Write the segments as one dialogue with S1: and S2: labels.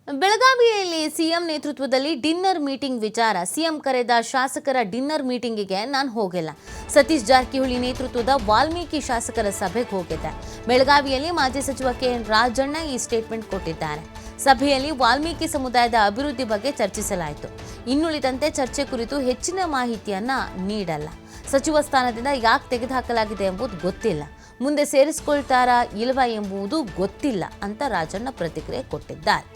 S1: ಬೆಳಗಾವಿಯಲ್ಲಿ ಸಿಎಂ ನೇತೃತ್ವದಲ್ಲಿ dinner meeting ವಿಚಾರ. ಸಿಎಂ ಕರೆದ ಶಾಸಕರ ಡಿನ್ನರ್ ಮೀಟಿಂಗಿಗೆ ನಾನು ಹೋಗಿಲ್ಲ. ಸತೀಶ್ ಜಾರಕಿಹೊಳಿ ನೇತೃತ್ವದ ವಾಲ್ಮೀಕಿ ಶಾಸಕರ ಸಭೆಗೆ ಹೋಗಿದ್ದೆ. ಬೆಳಗಾವಿಯಲ್ಲಿ ಮಾಜಿ ಸಚಿವ ಕೆಎನ್ ರಾಜಣ್ಣ ಈ ಸ್ಟೇಟ್ಮೆಂಟ್ ಕೊಟ್ಟಿದ್ದಾರೆ. ಸಭೆಯಲ್ಲಿ ವಾಲ್ಮೀಕಿ ಸಮುದಾಯದ ಅಭಿವೃದ್ಧಿ ಬಗ್ಗೆ ಚರ್ಚಿಸಲಾಯಿತು. ಇನ್ನುಳಿದಂತೆ ಚರ್ಚೆ ಕುರಿತು ಹೆಚ್ಚಿನ ಮಾಹಿತಿಯನ್ನ ನೀಡಲ್ಲ. ಸಚಿವ ಸ್ಥಾನದಿಂದ ಯಾಕೆ ತೆಗೆದುಹಾಕಲಾಗಿದೆ ಎಂಬುದು ಗೊತ್ತಿಲ್ಲ. ಮುಂದೆ ಸೇರಿಸಿಕೊಳ್ತಾರಾ ಇಲ್ವಾ ಎಂಬುದು ಗೊತ್ತಿಲ್ಲ ಅಂತ ರಾಜಣ್ಣ ಪ್ರತಿಕ್ರಿಯೆ ಕೊಟ್ಟಿದ್ದಾರೆ.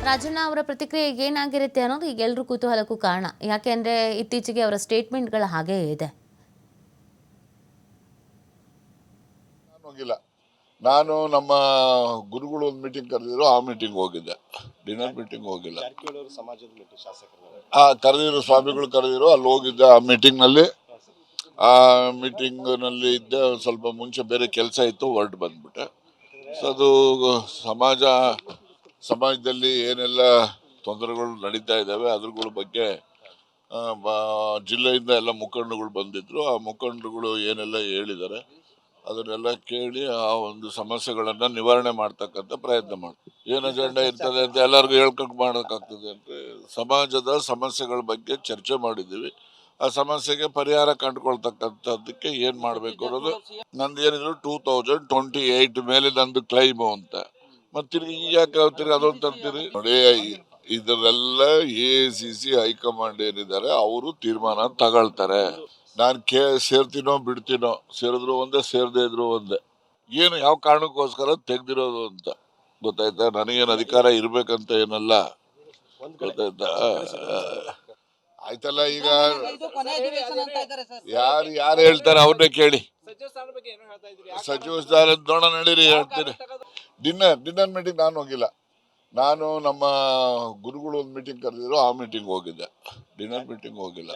S1: ರಾಜಣ್ಣ ಅವರ ಪ್ರತಿಕ್ರಿಯೆ ಏನಾಗಿರುತ್ತೆ ಅನ್ನೋದು ಈಗ ಎಲ್ಲರೂ ಕುತೂಹಲಕ್ಕೂ ಕಾರಣ. ಯಾಕೆಂದ್ರೆ ಇತ್ತೀಚೆಗೆ ಅವರ ಸ್ಟೇಟ್ಮೆಂಟ್ಗಳು ಹಾಗೇ ಇದೆ.
S2: ನಾನು ನಮ್ಮ ಗುರುಗಳು ಒಂದು ಮೀಟಿಂಗ್ ಕರೆದಿದ್ರು, ಆ ಮೀಟಿಂಗ್ ಹೋಗಿದ್ದೆ. ಡಿನ್ನರ್ ಮೀಟಿಂಗ್ ಹೋಗಿಲ್ಲ. ಕರೆದಿರೋ ಸ್ವಾಮಿಗಳು ಕರೆದಿರೋ ಅಲ್ಲಿ ಹೋಗಿದ್ದೆ. ಆ ಮೀಟಿಂಗ್ ನಲ್ಲಿ ಇದ್ದೆ. ಸ್ವಲ್ಪ ಮುಂಚೆ ಬೇರೆ ಕೆಲಸ ಇತ್ತು, ಹೊರಟು ಬಂದ್ಬಿಟ್ಟೆ. ಸೊ ಅದು ಸಮಾಜದಲ್ಲಿ ಏನೆಲ್ಲ ತೊಂದರೆಗಳು ನಡೀತಾ ಇದ್ದಾವೆ ಅದ್ರಗಳ ಬಗ್ಗೆ ಜಿಲ್ಲೆಯಿಂದ ಎಲ್ಲ ಮುಖಂಡರುಗಳು ಬಂದಿದ್ರು. ಆ ಮುಖಂಡರುಗಳು ಏನೆಲ್ಲ ಹೇಳಿದ್ದಾರೆ ಅದನ್ನೆಲ್ಲ ಕೇಳಿ ಆ ಒಂದು ಸಮಸ್ಯೆಗಳನ್ನ ನಿವಾರಣೆ ಮಾಡ್ತಕ್ಕಂಥ ಪ್ರಯತ್ನ ಮಾಡ್ತೀವಿ. ಏನು ಅಜೆಂಡಾ ಇರ್ತದೆ ಅಂತ ಎಲ್ಲರಿಗೂ ಹೇಳ್ಕೊಂಡು ಮಾಡೋಕ್ಕಾಗ್ತದೆ ಅಂದ್ರೆ ಸಮಾಜದ ಸಮಸ್ಯೆಗಳ ಬಗ್ಗೆ ಚರ್ಚೆ ಮಾಡಿದ್ದೀವಿ. ಆ ಸಮಸ್ಯೆಗೆ ಪರಿಹಾರ ಕಂಡುಕೊಳ್ತಕ್ಕಂಥದ್ದಕ್ಕೆ ಏನ್ ಮಾಡ್ಬೇಕು ಅನ್ನೋದು ನಂದು ಏನಿದ್ರು 2028 ಮೇಲೆ ನಂದು ಕ್ಲೈಮು ಅಂತ. ಮತ್ತೆ ತಿರ್ಗಿ ಯಾಕೆ ಅದೊಂದು ತರ್ತೀರಿ ನೋಡಿ. ಇದರೆಲ್ಲ AICC ಹೈಕಮಾಂಡ್ ಏನಿದ್ದಾರೆ ಅವರು ತೀರ್ಮಾನ ತಗೊಳ್ತಾರೆ. ನಾನು ಸೇರ್ತೀನೋ ಬಿಡ್ತೀನೋ, ಸೇರಿದ್ರು ಒಂದೇ ಸೇರದೇ ಇದ್ರು ಒಂದೇ. ಏನು ಯಾವ ಕಾರಣಕ್ಕೋಸ್ಕರ ತೆಗ್ದಿರೋದು ಅಂತ ಗೊತ್ತಾಯ್ತಾ. ನನಗೇನು ಅಧಿಕಾರ ಇರ್ಬೇಕಂತ ಏನಲ್ಲ, ಗೊತ್ತಾಯ್ತಾ. ಆಯ್ತಲ್ಲ, ಈಗ ಯಾರು ಹೇಳ್ತಾರೆ ಅವ್ರನ್ನೇ ಕೇಳಿ. ಸಚಿವ ಸ್ಥಾನ ನೋಡೋಣ, ನಡೀರಿ ಹೇಳ್ತೀನಿ. ಡಿನ್ನರ್ ಮೀಟಿಂಗ್ ನಾನು ಹೋಗಿಲ್ಲ. ನಾನು ನಮ್ಮ ಗುರುಗಳು ಒಂದು ಮೀಟಿಂಗ್ ಕರೆದಿದ್ರು, ಆ ಮೀಟಿಂಗ್ ಹೋಗಿದ್ದೆ. ಡಿನ್ನರ್ ಮೀಟಿಂಗ್ ಹೋಗಿಲ್ಲ.